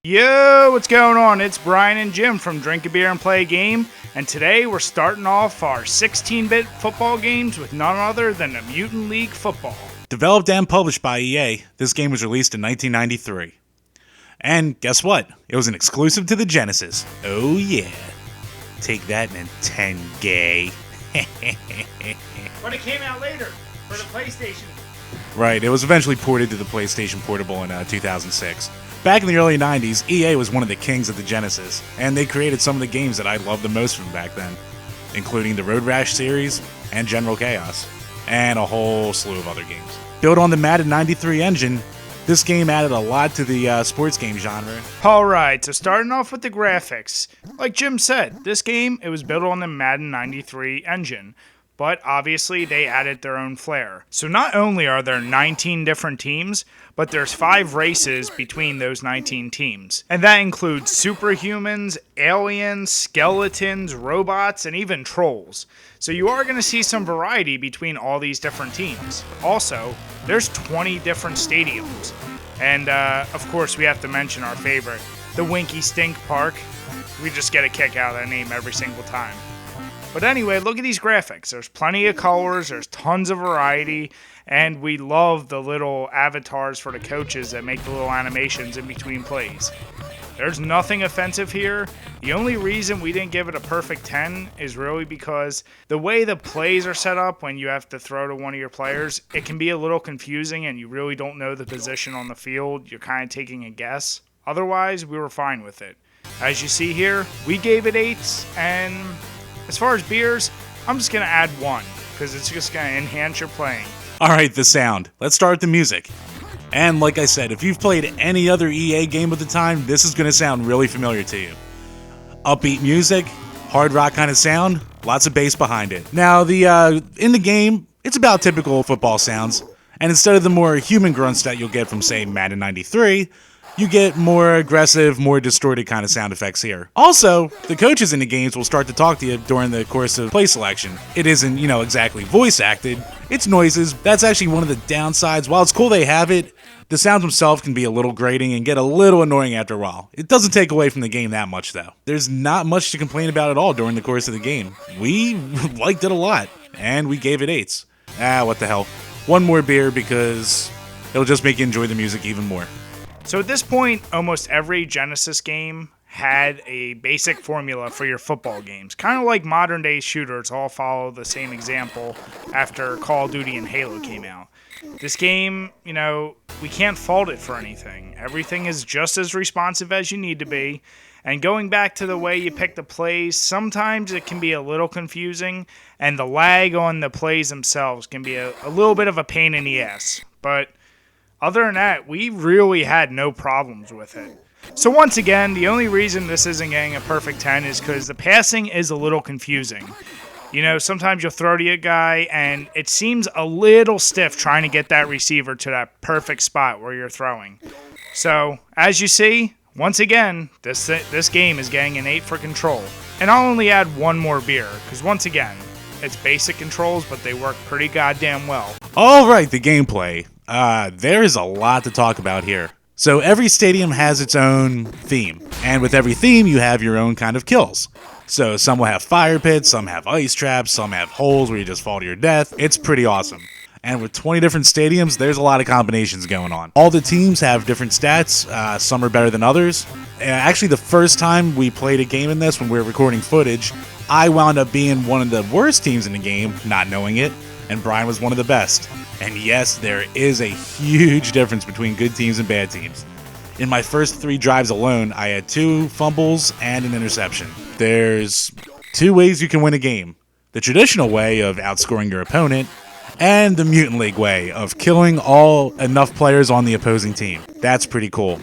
Yo, what's going on? It's Brian and Jim from DrinkABeerandPlayAGame, and today we're starting off our 16-bit football games with none other than the Mutant League Football. Developed and published by EA, this game was released in 1993. And guess what? It was an exclusive to the Genesis. Oh yeah. Take that, Nintendo gay. But it came out later for the PlayStation. Right, it was eventually ported to the PlayStation Portable in 2006. Back in the early 90s, EA was one of the kings of the Genesis, and they created some of the games that I loved the most from back then, including the Road Rash series and General Chaos, and a whole slew of other games. Built on the Madden 93 engine, this game added a lot to the sports game genre. Alright, so starting off with the graphics. Like Jim said, this game, it was built on the Madden 93 engine. But obviously they added their own flair. So not only are there 19 different teams, but there's 5 races between those 19 teams. And that includes superhumans, aliens, skeletons, robots, and even trolls. So you are going to see some variety between all these different teams. Also, there's 20 different stadiums. And of course we have to mention our favorite, the Winky Stink Park. We just get a kick out of that name every single time. But anyway, look at these graphics. There's plenty of colors, there's tons of variety, and we love the little avatars for the coaches that make the little animations in between plays. There's nothing offensive here. The only reason we didn't give it a perfect 10 is really because the way the plays are set up when you have to throw to one of your players, it can be a little confusing and you really don't know the position on the field. You're kind of taking a guess. Otherwise, we were fine with it. As you see here, we gave it 8s, and as far as beers, I'm just going to add 1, because it's just going to enhance your playing. Alright, the sound. Let's start with the music. And like I said, if you've played any other EA game at the time, this is going to sound really familiar to you. Upbeat music, hard rock kind of sound, lots of bass behind it. Now, in the game, it's about typical football sounds, and instead of the more human grunts that you'll get from, say, Madden 93, you get more aggressive, more distorted kind of sound effects here. Also, the coaches in the games will start to talk to you during the course of play selection. It isn't, exactly voice acted. It's noises. That's actually one of the downsides. While it's cool they have it, the sounds themselves can be a little grating and get a little annoying after a while. It doesn't take away from the game that much, though. There's not much to complain about at all during the course of the game. We liked it a lot, and we gave it 8s. What the hell. One more beer because it'll just make you enjoy the music even more. So at this point, almost every Genesis game had a basic formula for your football games. Kind of like modern day shooters all follow the same example after Call of Duty and Halo came out. This game, we can't fault it for anything. Everything is just as responsive as you need to be. And going back to the way you pick the plays, sometimes it can be a little confusing, and the lag on the plays themselves can be a little bit of a pain in the ass. But other than that, we really had no problems with it. So once again, the only reason this isn't getting a perfect 10 is because the passing is a little confusing. Sometimes you'll throw to a guy, and it seems a little stiff trying to get that receiver to that perfect spot where you're throwing. So, as you see, once again, this game is getting an 8 for control. And I'll only add 1 more beer, because once again, it's basic controls, but they work pretty goddamn well. Alright, the gameplay. There is a lot to talk about here. So every stadium has its own theme, and with every theme you have your own kind of kills. So some will have fire pits, some have ice traps, some have holes where you just fall to your death. It's pretty awesome. And with 20 different stadiums, there's a lot of combinations going on. All the teams have different stats, some are better than others. Actually, the first time we played a game in this, when we were recording footage, I wound up being one of the worst teams in the game, not knowing it, and Brian was one of the best. And yes, there is a huge difference between good teams and bad teams. In my first 3 drives alone, I had 2 fumbles and an interception. There's 2 ways you can win a game. The traditional way of outscoring your opponent, and the Mutant League way of killing enough players on the opposing team. That's pretty cool.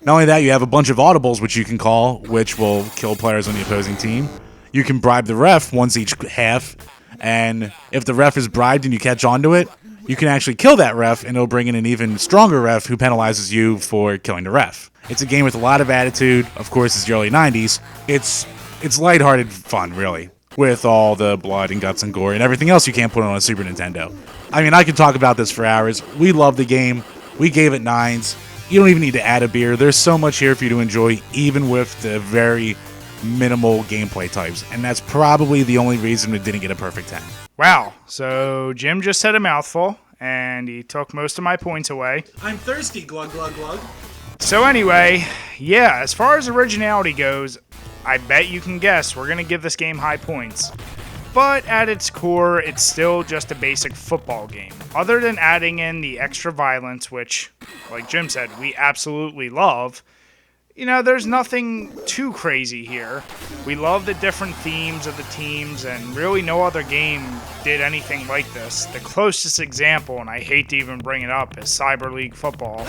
Not only that, you have a bunch of audibles which you can call, which will kill players on the opposing team. You can bribe the ref once each half, and if the ref is bribed and you catch onto it, you can actually kill that ref, and it'll bring in an even stronger ref who penalizes you for killing the ref. It's a game with a lot of attitude. Of course, it's the early 90s. It's lighthearted fun, really, with all the blood and guts and gore and everything else you can't put on a Super Nintendo. I mean, I could talk about this for hours. We love the game. We gave it 9s. You don't even need to add a beer. There's so much here for you to enjoy, even with the very minimal gameplay types. And that's probably the only reason it didn't get a perfect 10. Wow, so Jim just said a mouthful, and he took most of my points away. I'm thirsty, glug, glug, glug. So anyway, yeah, as far as originality goes, I bet you can guess we're going to give this game high points. But at its core, it's still just a basic football game. Other than adding in the extra violence, which, like Jim said, we absolutely love, you know, there's nothing too crazy here. We love the different themes of the teams, and really no other game did anything like this. The closest example, and I hate to even bring it up, is Cyber League Football.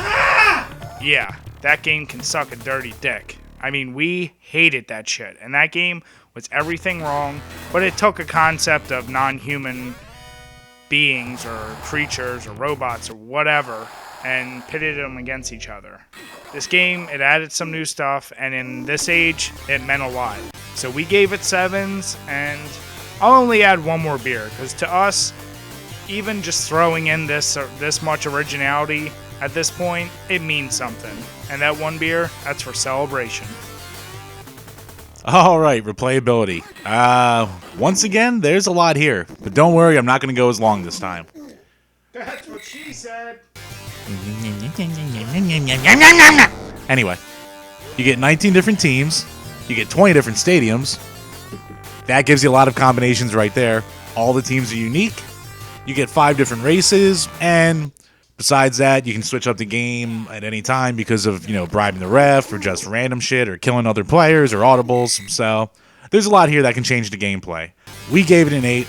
Yeah, that game can suck a dirty dick. I mean, we hated that shit, and that game was everything wrong, but it took a concept of non-human beings or creatures or robots or whatever and pitted them against each other. This game, it added some new stuff, and in this age, it meant a lot. So we gave it 7s, and I'll only add one more beer, because to us, even just throwing in this much originality at this point, it means something. And that one beer, that's for celebration. All right, replayability. Once again, there's a lot here, but don't worry, I'm not going to go as long this time. That's what she said. Anyway, you get 19 different teams, you get 20 different stadiums. That gives you a lot of combinations right there. All the teams are unique. You get 5 different races, and besides that, you can switch up the game at any time because of, you know, bribing the ref or just random shit or killing other players or audibles. So there's a lot here that can change the gameplay. We gave it an 8.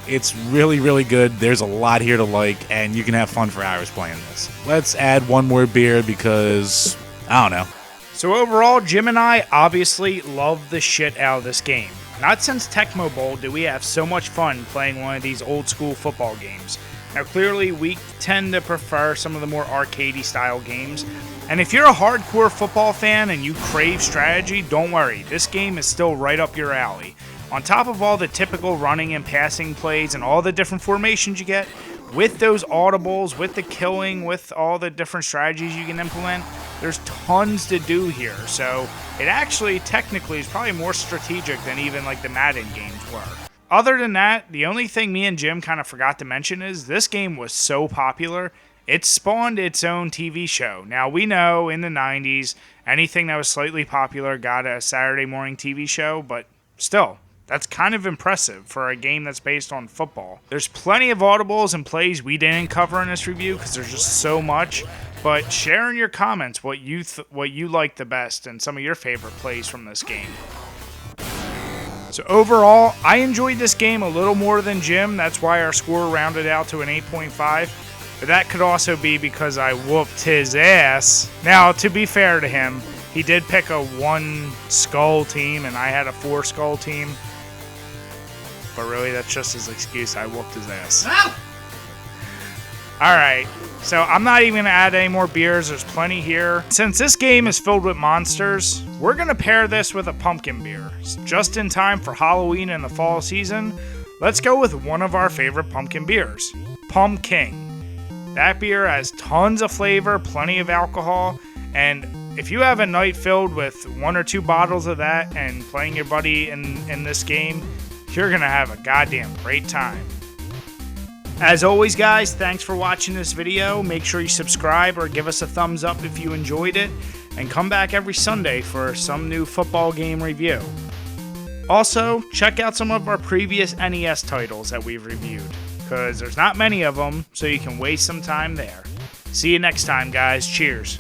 It's really, really good. There's a lot here to like, and you can have fun for hours playing this. Let's add one more beer because, I don't know. So overall, Jim and I obviously love the shit out of this game. Not since Tecmo Bowl did we have so much fun playing one of these old school football games. Now clearly we tend to prefer some of the more arcadey style games, and if you're a hardcore football fan and you crave strategy, don't worry, this game is still right up your alley. On top of all the typical running and passing plays and all the different formations you get, with those audibles, with the killing, with all the different strategies you can implement, there's tons to do here. So it actually technically is probably more strategic than even like the Madden games were. Other than that, the only thing me and Jim kind of forgot to mention is this game was so popular, it spawned its own TV show. Now we know in the 90s, anything that was slightly popular got a Saturday morning TV show, but still, that's kind of impressive for a game that's based on football. There's plenty of audibles and plays we didn't cover in this review because there's just so much. But share in your comments what you like the best and some of your favorite plays from this game. So overall, I enjoyed this game a little more than Jim. That's why our score rounded out to an 8.5. But that could also be because I whooped his ass. Now, to be fair to him, he did pick a 1 skull team and I had a 4 skull team. But really, that's just his excuse. I whooped his ass. Alright, so I'm not even going to add any more beers. There's plenty here. Since this game is filled with monsters, we're going to pair this with a pumpkin beer. Just in time for Halloween and the fall season, let's go with one of our favorite pumpkin beers, Pumpkin. That beer has tons of flavor, plenty of alcohol, and if you have a night filled with 1 or 2 bottles of that and playing your buddy in this game, you're going to have a goddamn great time. As always, guys, thanks for watching this video. Make sure you subscribe or give us a thumbs up if you enjoyed it, and come back every Sunday for some new football game review. Also, check out some of our previous NES titles that we've reviewed, because there's not many of them, so you can waste some time there. See you next time, guys. Cheers.